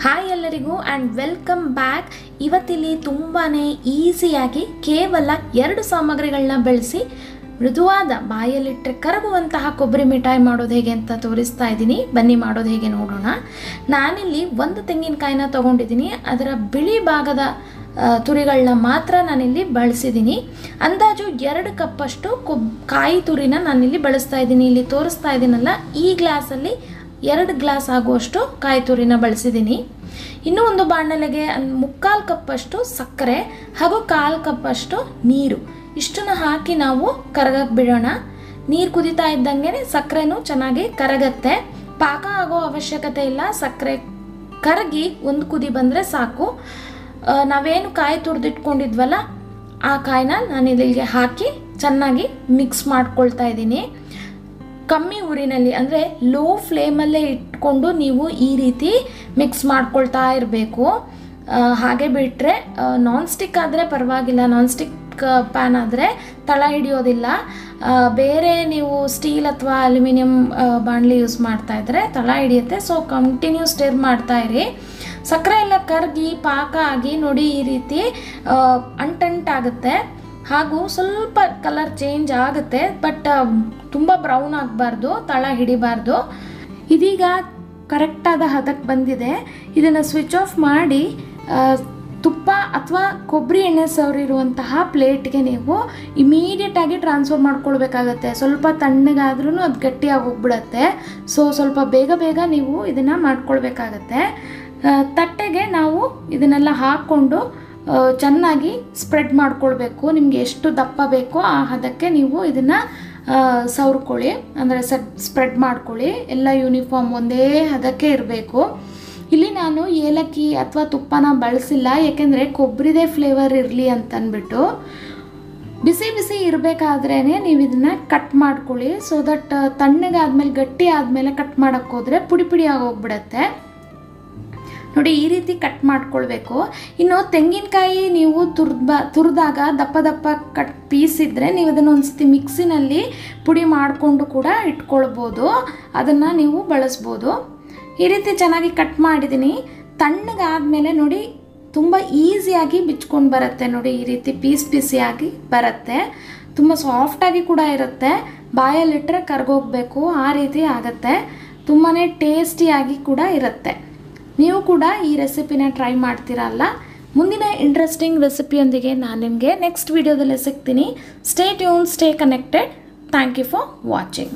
Hi ಎಲ್ಲರಿಗೂ and welcome back. ಇವತ್ತಿಲ್ಲಿ ತುಂಬಾ ಈಸಿಯಾಗಿ ಕೇವಲ 2 ಸಾಮಗ್ರಿಗಳನ್ನ ಬಳಸಿ ಮೃದುವಾದ ಬಾಯಲ್ಲಿಟ್ಟರೆ ಕರಗುವಂತಹ ಕೊಬ್ಬರಿ ಮಿಠಾಯಿ ಮಾಡೋದು ಹೇಗೆ ಅಂತ ತೋರಿಸ್ತಾ ಇದ್ದೀನಿ. ಬನ್ನಿ ಮಾಡೋದು ಹೇಗೆ ನೋಡೋಣ. ನಾನಿಲ್ಲಿ 1 ತೆಂಗಿನಕಾಯಿನ ತೊಗೊಂಡಿದ್ದೀನಿ. ಅದರ ಬಿಳಿ ಭಾಗದ ತುರಿಗಳನ್ನ ಮಾತ್ರ ನಾನಿಲ್ಲಿ ಬಳಸಿದ್ದೀನಿ. ಅಂದಾಜು 2 ಕಪ್ಪಷ್ಟು ಕಾಯಿ ತುರಿನ ನಾನಿಲ್ಲಿ ಬಳಸ್ತಾ ಇದ್ದೀನಿ. ಇಲ್ಲಿ ತೋರಿಸ್ತಾ ಇದ್ದೀನಲ್ಲ, ಈ ಗ್ಲಾಸಲ್ಲಿ 2 ಗ್ಲಾಸ್ ಆಗುವಷ್ಟು ಕಾಯಿ ತುರಿನ ಬಳಸಿದ್ದೀನಿ. ಇನ್ನೂ ಒಂದು ಬಾಣಲೆಗೆ 3/4 ಕಪ್ಪಷ್ಟು ಸಕ್ಕರೆ ಹಾಗೂ 1/4 ಕಪ್ಪಷ್ಟು ನೀರು, ಇಷ್ಟನ್ನು ಹಾಕಿ ನಾವು ಕರಗಕ್ಕೆ ಬಿಡೋಣ. ನೀರು ಕುದಿತಾ ಇದ್ದಂಗೆ ಸಕ್ಕರೆನೂ ಚೆನ್ನಾಗಿ ಕರಗತ್ತೆ. ಪಾಕ ಆಗೋ ಅವಶ್ಯಕತೆ ಇಲ್ಲ. ಸಕ್ಕರೆ ಕರಗಿ 1 ಕುದಿ ಬಂದರೆ ಸಾಕು. ನಾವೇನು ಕಾಯಿ ತುರಿದಿಟ್ಕೊಂಡಿದ್ವಲ್ಲ, ಆ ಕಾಯಿನ ನಾನು ಇಲ್ಲಿಗೆ ಹಾಕಿ ಚೆನ್ನಾಗಿ ಮಿಕ್ಸ್ ಮಾಡ್ಕೊಳ್ತಾ ಇದ್ದೀನಿ. ಕಮ್ಮಿ ಉರಿನಲ್ಲಿ ಅಂದರೆ ಲೋ ಫ್ಲೇಮಲ್ಲೇ ಇಟ್ಕೊಂಡು ನೀವು ಈ ರೀತಿ ಮಿಕ್ಸ್ ಮಾಡ್ಕೊಳ್ತಾ ಇರಬೇಕು. ಹಾಗೆ ಬಿಟ್ಟರೆ ನಾನ್ ಸ್ಟಿಕ್ ಆದರೆ ಪರವಾಗಿಲ್ಲ, ನಾನ್ ಸ್ಟಿಕ್ ಪ್ಯಾನ್ ಆದರೆ ತಳ ಹಿಡಿಯೋದಿಲ್ಲ. ಬೇರೆ ನೀವು ಸ್ಟೀಲ್ ಅಥವಾ ಅಲ್ಯೂಮಿನಿಯಂ ಬಾಣಲಿ ಯೂಸ್ ಮಾಡ್ತಾ ಇದ್ದರೆ ತಳ ಹಿಡಿಯುತ್ತೆ. ಸೊ ಕಂಟಿನ್ಯೂ ಸ್ಟಿರ್ ಮಾಡ್ತಾ ಇರಿ. ಸಕ್ಕರೆ ಎಲ್ಲ ಕರಗಿ ಪಾಕ ಆಗಿ ನೋಡಿ ಈ ರೀತಿ ಅಂಟಂಟಾಗುತ್ತೆ. ಹಾಗೂ ಸ್ವಲ್ಪ ಕಲರ್ ಚೇಂಜ್ ಆಗುತ್ತೆ, ಬಟ್ ತುಂಬ ಬ್ರೌನ್ ಆಗಬಾರ್ದು, ತಳ ಹಿಡಿಬಾರ್ದು. ಇದೀಗ ಕರೆಕ್ಟಾದ ಹದಕ್ಕೆ ಬಂದಿದೆ. ಇದನ್ನು ಸ್ವಿಚ್ ಆಫ್ ಮಾಡಿ ತುಪ್ಪ ಅಥವಾ ಕೊಬ್ಬರಿ ಎಣ್ಣೆ ಸವರಿರುವಂತಹ ಪ್ಲೇಟ್ಗೆ ನೀವು ಇಮಿಡಿಯೇಟಾಗಿ ಟ್ರಾನ್ಸ್ಫರ್ ಮಾಡ್ಕೊಳ್ಬೇಕಾಗತ್ತೆ. ಸ್ವಲ್ಪ ತಣ್ಣಗಾದ್ರೂ ಅದು ಗಟ್ಟಿಯಾಗಿ ಹೋಗ್ಬಿಡತ್ತೆ. ಸೊ ಸ್ವಲ್ಪ ಬೇಗ ನೀವು ಇದನ್ನು ಮಾಡ್ಕೊಳ್ಬೇಕಾಗತ್ತೆ. ತಟ್ಟೆಗೆ ನಾವು ಇದನ್ನೆಲ್ಲ ಹಾಕ್ಕೊಂಡು ಚೆನ್ನಾಗಿ ಸ್ಪ್ರೆಡ್ ಮಾಡ್ಕೊಳ್ಬೇಕು. ನಿಮಗೆ ಎಷ್ಟು ದಪ್ಪ ಬೇಕೋ ಆ ಹದಕ್ಕೆ ನೀವು ಇದನ್ನು ಸವರ್ಕೊಳ್ಳಿ, ಅಂದರೆ ಸ್ಪ್ರೆಡ್ ಮಾಡ್ಕೊಳ್ಳಿ. ಎಲ್ಲ ಯೂನಿಫಾರ್ಮ್ ಒಂದೇ ಹದಕ್ಕೆ ಇರಬೇಕು. ಇಲ್ಲಿ ನಾನು ಏಲಕ್ಕಿ ಅಥವಾ ತುಪ್ಪನ ಬಳಸಿಲ್ಲ, ಏಕೆಂದರೆ ಕೊಬ್ಬರಿದೇ ಫ್ಲೇವರ್ ಇರಲಿ ಅಂತಂದ್ಬಿಟ್ಟು. ಬಿಸಿ ಇರಬೇಕಾದ್ರೇ ನೀವು ಇದನ್ನು ಕಟ್ ಮಾಡ್ಕೊಳ್ಳಿ. ಸೊ ದಟ್ ತಣ್ಣಗಾದ್ಮೇಲೆ ಗಟ್ಟಿ ಆದಮೇಲೆ ಕಟ್ ಮಾಡೋಕ್ಕೋದ್ರೆ ಪುಡಿ ಆಗೋಗ್ಬಿಡತ್ತೆ. ನೋಡಿ ಈ ರೀತಿ ಕಟ್ ಮಾಡ್ಕೊಳ್ಬೇಕು. ಇನ್ನು ತೆಂಗಿನಕಾಯಿ ನೀವು ತುರಿದಾಗ ದಪ್ಪ ಕಟ್ ಪೀಸ್ ಇದ್ದರೆ ನೀವು ಅದನ್ನು ಒಂದ್ಸತಿ ಮಿಕ್ಸಿನಲ್ಲಿ ಪುಡಿ ಮಾಡಿಕೊಂಡು ಕೂಡ ಇಟ್ಕೊಳ್ಬೋದು. ಅದನ್ನು ನೀವು ಬಳಸ್ಬೋದು. ಈ ರೀತಿ ಚೆನ್ನಾಗಿ ಕಟ್ ಮಾಡಿದ್ದೀನಿ. ತಣ್ಣಗಾದ್ಮೇಲೆ ನೋಡಿ ತುಂಬ ಈಸಿಯಾಗಿ ಬಿಚ್ಕೊಂಡು ಬರುತ್ತೆ. ನೋಡಿ ಈ ರೀತಿ ಪೀಸಿಯಾಗಿ ಬರುತ್ತೆ. ತುಂಬ ಸಾಫ್ಟಾಗಿ ಕೂಡ ಇರುತ್ತೆ. ಬಾಯಲ್ಲಿಟ್ಟರೆ ಕರ್ಗೋಗ್ಬೇಕು, ಆ ರೀತಿ ಆಗುತ್ತೆ. ತುಂಬಾ ಟೇಸ್ಟಿಯಾಗಿ ಕೂಡ ಇರುತ್ತೆ. ನೀವು ಕೂಡ ಈ ರೆಸಿಪಿನ ಟ್ರೈ ಮಾಡ್ತೀರಲ್ಲ. ಮುಂದಿನ ಇಂಟ್ರೆಸ್ಟಿಂಗ್ ರೆಸಿಪಿಯೊಂದಿಗೆ ನಾನು ನಿಮಗೆ ನೆಕ್ಸ್ಟ್ ವಿಡಿಯೋದಲ್ಲಿ ಸಿಗ್ತೀನಿ. Stay tune, stay connected. Thank you for watching.